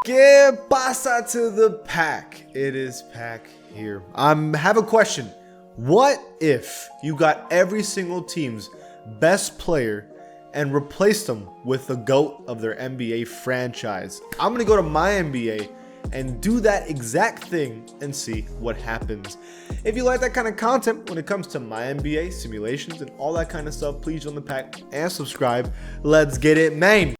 ¿Qué pasa to the pack? It is Pack here. I have a question. What if you got every single team's best player and replaced them with the GOAT of their NBA franchise? I'm gonna go to my NBA and do that exact thing and see what happens. If you like that kind of content when it comes to my NBA simulations and all that kind of stuff, please join the pack and subscribe. Let's get it, man.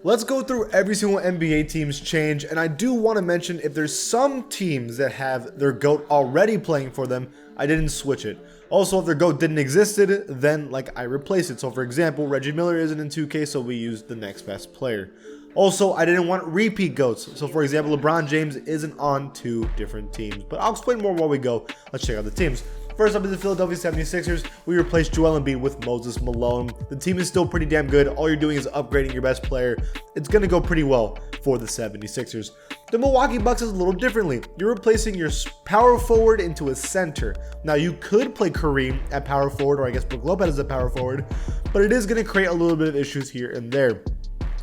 Let's go through every single NBA team's change, and I do want to mention if there's some teams that have their GOAT already playing for them, I didn't switch it. Also, if their GOAT didn't existed, then I replaced it. So for example, Reggie Miller isn't in 2K, so we used the next best player. Also, I didn't want repeat GOATs. So for example, LeBron James isn't on two different teams, but I'll explain more while we go. Let's check out the teams. First up is the Philadelphia 76ers. We replaced Joel Embiid with Moses Malone. The team is still pretty damn good. All you're doing is upgrading your best player. It's going to go pretty well for the 76ers. The Milwaukee Bucks is a little differently. You're replacing your power forward into a center. Now, you could play Kareem at power forward, or I guess Brook Lopez at power forward, but it is going to create a little bit of issues here and there.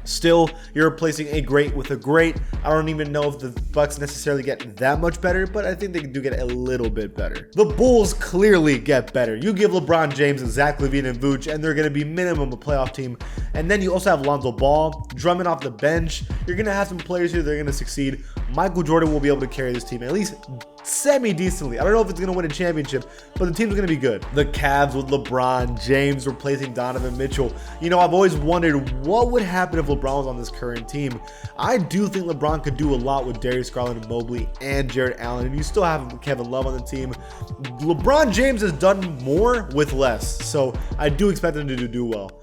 Still, you're replacing a great with a great. I don't even know if the Bucks necessarily get that much better, but I think they do get a little bit better. The Bulls clearly get better. You give LeBron James, Zach LaVine, and Vooch, and they're going to be minimum a playoff team. And then you also have Lonzo Ball, Drummond off the bench. You're going to have some players here that are going to succeed. Michael Jordan will be able to carry this team at least semi-decently. I don't know if it's going to win a championship, but the team's going to be good. The Cavs with LeBron James replacing Donovan Mitchell. You know, I've always wondered what would happen if LeBron was on this current team. I do think LeBron could do a lot with Darius Garland, Mobley, and Jarrett Allen, and you still have Kevin Love on the team. LeBron James has done more with less, so I do expect him to do well.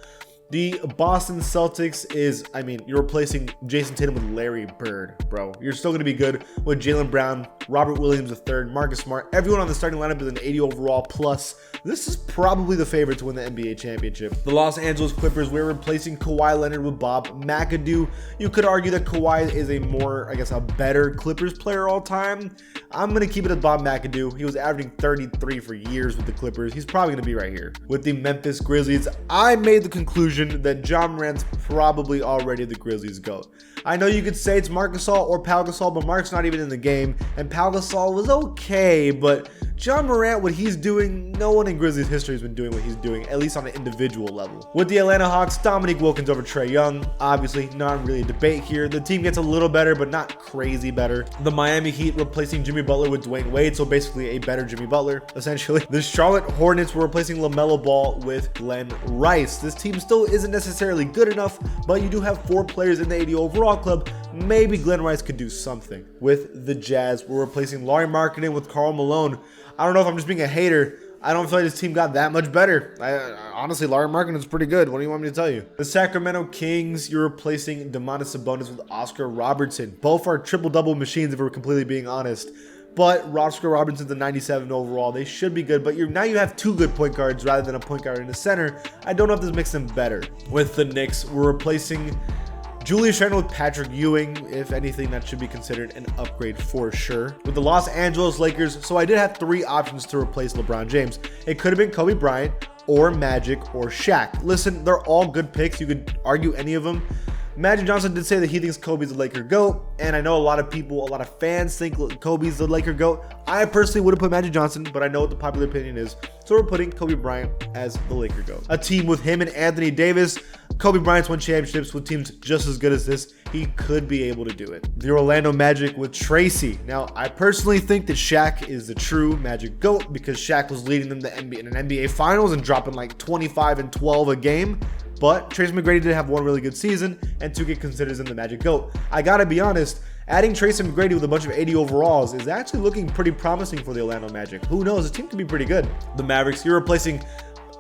The Boston Celtics is, you're replacing Jason Tatum with Larry Bird, bro. You're still going to be good with Jaylen Brown, Robert Williams III, Marcus Smart. Everyone on the starting lineup is an 80 overall plus. This is probably the favorite to win the NBA championship. The Los Angeles Clippers, we're replacing Kawhi Leonard with Bob McAdoo. You could argue that Kawhi is a more, a better Clippers player all time. I'm going to keep it at Bob McAdoo. He was averaging 33 for years with the Clippers. He's probably going to be right here. With the Memphis Grizzlies, I made the conclusion that Ja Morant's probably already the Grizzlies' GOAT. I know you could say it's Marc Gasol or Pau Gasol, but Marc's not even in the game, and Pau Gasol was okay, but Ja Morant, what he's doing, no one in Grizzlies history has been doing what he's doing, at least on an individual level. With the Atlanta Hawks, Dominique Wilkins over Trae Young. Obviously, not really a debate here. The team gets a little better, but not crazy better. The Miami Heat replacing Jimmy Butler with Dwayne Wade, so basically a better Jimmy Butler, essentially. The Charlotte Hornets were replacing LaMelo Ball with Glenn Rice. This team still isn't necessarily good enough, but you do have 4 players in the 80 overall club. Maybe Glenn Rice could do something. With the Jazz, we're replacing Lauri Markkanen with Karl Malone. I don't know if I'm just being a hater. I don't feel like this team got that much better. Honestly, Lauri Markkanen is pretty good. What do you want me to tell you? The Sacramento Kings, you're replacing Domantas Sabonis with Oscar Robertson. Both are triple-double machines, if we're completely being honest. But Oscar Robertson's a 97 overall. They should be good, but now you have 2 good point guards rather than a point guard in the center. I don't know if this makes them better. With the Knicks, we're replacing Julius Randle with Patrick Ewing. If anything, that should be considered an upgrade for sure. With the Los Angeles Lakers, so I did have 3 options to replace LeBron James. It could have been Kobe Bryant or Magic or Shaq. Listen, they're all good picks. You could argue any of them. Magic Johnson did say that he thinks Kobe's the Laker GOAT, and I know a lot of fans think Kobe's the Laker GOAT. I personally would have put Magic Johnson, but I know what the popular opinion is, so we're putting Kobe Bryant as the Laker GOAT. A team with him and Anthony Davis. Kobe Bryant's won championships with teams just as good as this. He could be able to do it. The Orlando Magic with Tracy. Now, I personally think that Shaq is the true Magic GOAT because Shaq was leading them in an NBA Finals and dropping 25 and 12 a game. But Tracy McGrady did have 1 really good season, and 2 get considered as the Magic GOAT. I gotta be honest, adding Tracy McGrady with a bunch of 80 overalls is actually looking pretty promising for the Orlando Magic. Who knows? The team could be pretty good. The Mavericks, you're replacing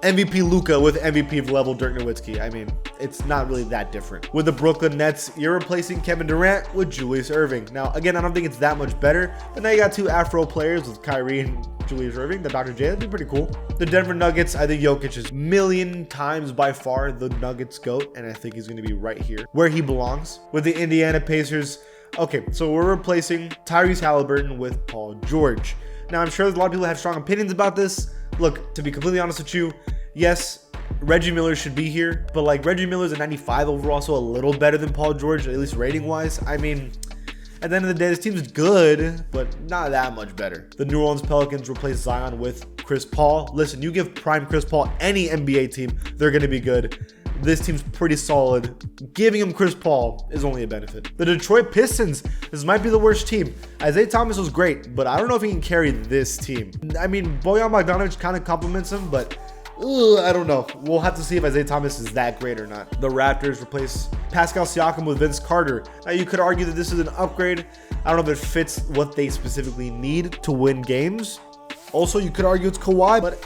MVP Luka with MVP level Dirk Nowitzki. It's not really that different. With the Brooklyn Nets, you're replacing Kevin Durant with Julius Erving. Now, again, I don't think it's that much better, but now you got 2 Afro players with Kyrie and Julius Erving, the Dr. J. That'd be pretty cool. The Denver Nuggets, I think Jokic is million times by far the Nuggets GOAT, and I think he's going to be right here where he belongs. With the Indiana Pacers, okay, so we're replacing Tyrese Halliburton with Paul George. Now, I'm sure a lot of people have strong opinions about this. Look, to be completely honest with you, yes, Reggie Miller should be here, but like Reggie Miller's a 95 overall, so a little better than Paul George, at least rating wise. I mean, at the end of the day, this team's good, but not that much better. The New Orleans Pelicans replace Zion with Chris Paul. Listen, you give prime Chris Paul any NBA team, they're going to be good. This team's pretty solid. Giving him Chris Paul is only a benefit. The Detroit Pistons, this might be the worst team. Isaiah Thomas was great, but I don't know if he can carry this team. I mean, Bojan Bogdanovic kind of compliments him, but I don't know. We'll have to see if Isaiah Thomas is that great or not. The Raptors replace Pascal Siakam with Vince Carter. Now, you could argue that this is an upgrade. I don't know if it fits what they specifically need to win games. Also, you could argue it's Kawhi, but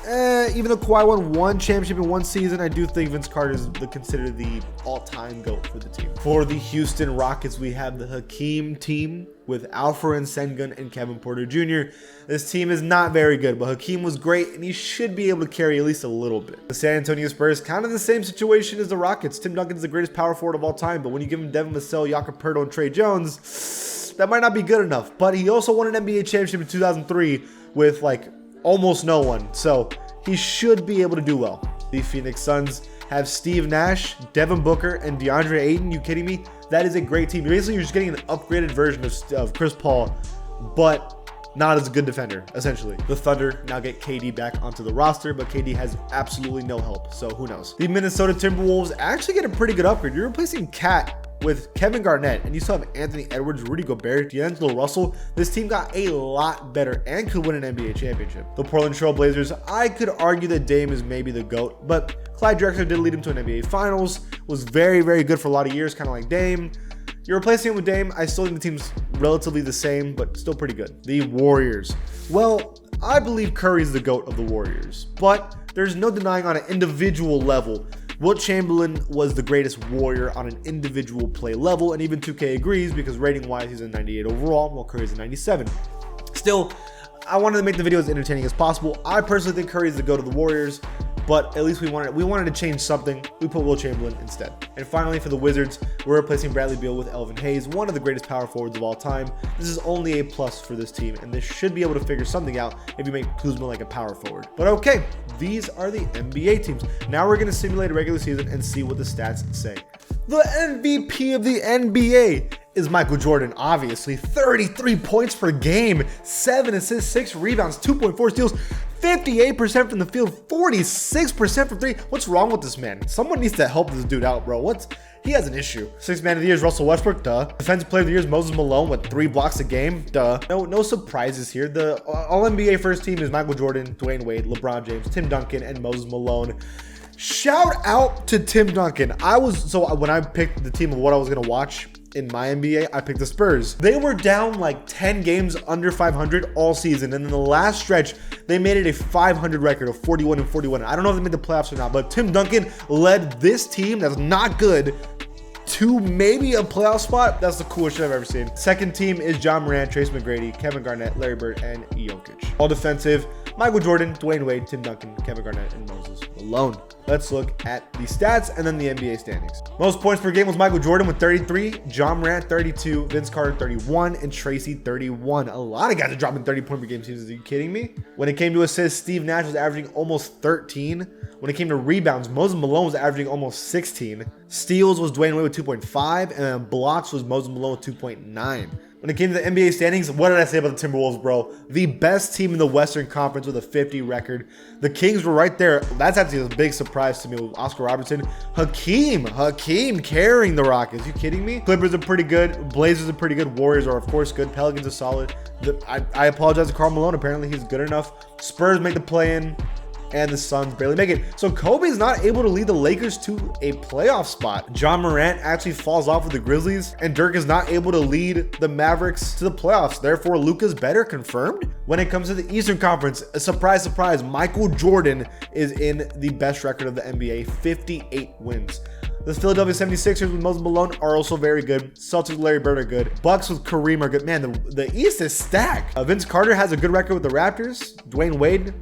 even though Kawhi won one championship in one season, I do think Vince Carter is considered the all-time GOAT for the team. For the Houston Rockets, we have the Hakeem team with Alperen Sengun and Kevin Porter Jr. This team is not very good, but Hakeem was great, and he should be able to carry at least a little bit. The San Antonio Spurs, kind of the same situation as the Rockets. Tim Duncan is the greatest power forward of all time, but when you give him Devin Vassell, Jakob Poeltl, and Trey Jones, that might not be good enough. But he also won an NBA championship in 2003 with like almost no one, so he should be able to do well. The Phoenix Suns have Steve Nash, Devin Booker, and DeAndre Ayton. You kidding me? That is a great team. Basically, you're just getting an upgraded version of Chris Paul, but not as a good defender, essentially. The Thunder now get KD back onto the roster, but KD has absolutely no help, so who knows. The Minnesota Timberwolves actually get a pretty good upgrade. You're replacing Cat with Kevin Garnett, and you still have Anthony Edwards, Rudy Gobert, D'Angelo Russell. This team got a lot better and could win an NBA championship. The Portland Trail Blazers, I could argue that Dame is maybe the GOAT, but Clyde Drexler did lead him to an NBA Finals, was very, very good for a lot of years, kind of like Dame. You're replacing him with Dame. I still think the team's relatively the same, but still pretty good. The Warriors. Well, I believe Curry's the GOAT of the Warriors, but there's no denying on an individual level, Wilt Chamberlain was the greatest Warrior on an individual play level, and even 2K agrees because rating-wise, he's a 98 overall, while Curry's a 97. Still, I wanted to make the video as entertaining as possible. I personally think Curry is the GOAT of the Warriors, but at least we wanted to change something. We put Wilt Chamberlain instead. And finally, for the Wizards, we're replacing Bradley Beal with Elvin Hayes, one of the greatest power forwards of all time. This is only a plus for this team, and this should be able to figure something out if you make Kuzma like a power forward. But okay, these are the NBA teams. Now we're going to simulate a regular season and see what the stats say. The MVP of the NBA is Michael Jordan, obviously. 33 points per game, 7 assists, 6 rebounds, 2.4 steals, 58% from the field, 46% from 3. What's wrong with this man? Someone needs to help this dude out, bro. He has an issue. Sixth man of the year is Russell Westbrook, duh. Defensive player of the year is Moses Malone with 3 blocks a game, duh. No surprises here. The All-NBA first team is Michael Jordan, Dwayne Wade, LeBron James, Tim Duncan, and Moses Malone. Shout out to Tim Duncan. When I picked the team of what I was gonna watch in my NBA, I picked the Spurs. They were down like 10 games under 500 all season, and in the last stretch, they made it a 500 record of 41-41. I don't know if they made the playoffs or not, but Tim Duncan led this team that's not good to maybe a playoff spot. That's the coolest shit I've ever seen. Second team is John Morant, Trace McGrady, Kevin Garnett, Larry Bird, and Jokic. All defensive, Michael Jordan, Dwayne Wade, Tim Duncan, Kevin Garnett, and Moses Malone. Let's look at the stats and then the NBA standings. Most points per game was Michael Jordan with 33, John Morant 32, Vince Carter 31, and Tracy 31. A lot of guys are dropping 30-point per game seasons. Are you kidding me? When it came to assists, Steve Nash was averaging almost 13. When it came to rebounds, Moses Malone was averaging almost 16. Steals was Dwayne Wade with 2.5, and then blocks was Moses Malone with 2.9. When it came to the NBA standings, what did I say about the Timberwolves, bro? The best team in the Western Conference with a 50 record. The Kings were right there. That's actually a big surprise to me with Oscar Robertson. Hakeem carrying the Rockets. You kidding me? Clippers are pretty good. Blazers are pretty good. Warriors are, of course, good. Pelicans are solid. I apologize to Karl Malone. Apparently, he's good enough. Spurs make the play-in, and the Suns barely make it. So Kobe is not able to lead the Lakers to a playoff spot. John Morant actually falls off with the Grizzlies, and Dirk is not able to lead the Mavericks to the playoffs. Therefore, Luka's better, confirmed. When it comes to the Eastern Conference, a surprise, Michael Jordan is in the best record of the NBA, 58 wins. The Philadelphia 76ers with Moses Malone are also very good. Celtics with Larry Bird are good. Bucks with Kareem are good. Man, the East is stacked. Vince Carter has a good record with the Raptors. Dwayne Wade,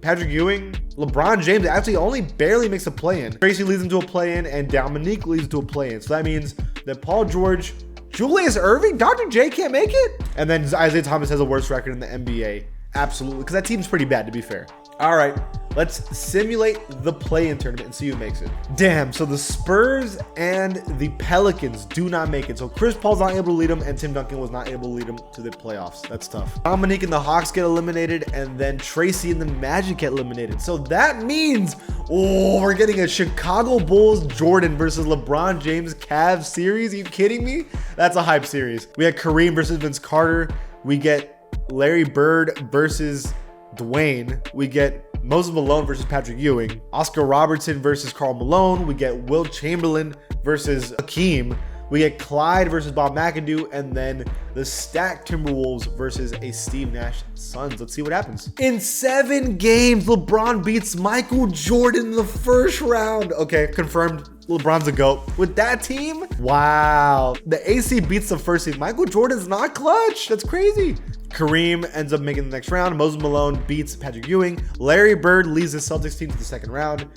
Patrick Ewing, LeBron James actually only barely makes a play-in. Tracy leads into a play-in, and Dominique leads into a play-in. So that means that Paul George, Julius Erving, Dr. J can't make it. And then Isaiah Thomas has a worse record in the NBA. Absolutely, because that team's pretty bad, to be fair. All right, Let's simulate the play-in tournament and see who makes it. Damn, so the Spurs and the Pelicans do not make it. So Chris Paul's not able to lead them, and Tim Duncan was not able to lead them to the playoffs. That's tough. Dominique and the Hawks get eliminated, and then Tracy and the Magic get eliminated. So that means, oh, we're getting a Chicago Bulls Jordan versus LeBron James Cavs series. Are you kidding me? That's a hype series. We had Kareem versus Vince Carter. We get Larry Bird versus Dwayne. We get Moses Malone versus Patrick Ewing. Oscar Robertson versus Karl Malone. We get Will Chamberlain versus Hakeem. We get Clyde versus Bob McAdoo, and then the stacked Timberwolves versus a Steve Nash Suns. Let's see what happens. In 7 games, LeBron beats Michael Jordan in the first round. Okay, confirmed. LeBron's a GOAT. With that team, wow. The AC beats the first seed. Michael Jordan's not clutch. That's crazy. Kareem ends up making the next round. Moses Malone beats Patrick Ewing. Larry Bird leads the Celtics team to the second round.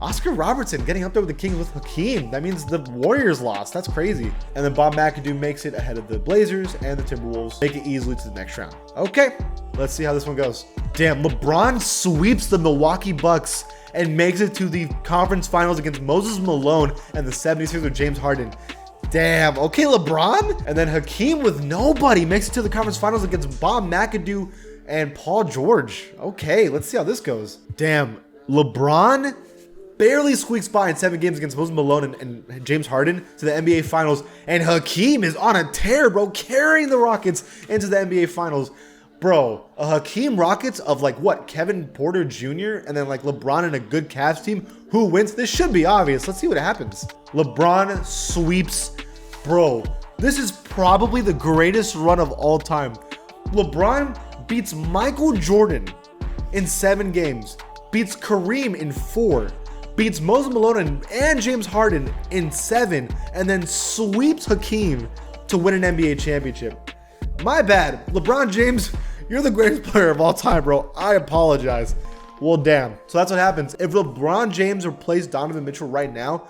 Oscar Robertson getting up there with the Kings with Hakeem. That means the Warriors lost. That's crazy. And then Bob McAdoo makes it ahead of the Blazers, and the Timberwolves make it easily to the next round. Okay, let's see how this one goes. Damn, LeBron sweeps the Milwaukee Bucks and makes it to the conference finals against Moses Malone and the 76ers with James Harden. Damn, okay, LeBron. And then Hakeem with nobody makes it to the conference finals against Bob McAdoo and Paul George. Okay, let's see how this goes. Damn, LeBron barely squeaks by in 7 games against Moses Malone and James Harden to the NBA Finals. And Hakeem is on a tear, bro, carrying the Rockets into the NBA Finals. Bro, a Hakeem Rockets of like what? Kevin Porter Jr. and then like LeBron and a good Cavs team. Who wins? This should be obvious. Let's see what happens. LeBron sweeps. Bro, this is probably the greatest run of all time. LeBron beats Michael Jordan in 7 games. Beats Kareem in 4. Beats Moses Malone and James Harden in 7. And then sweeps Hakeem to win an NBA championship. My bad. LeBron James, you're the greatest player of all time, bro. I apologize. Well, damn. So that's what happens. If LeBron James replaced Donovan Mitchell right now,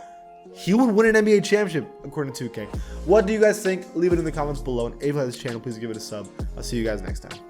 he would win an NBA championship, according to 2K. What do you guys think? Leave it in the comments below. And if you like this channel, please give it a sub. I'll see you guys next time.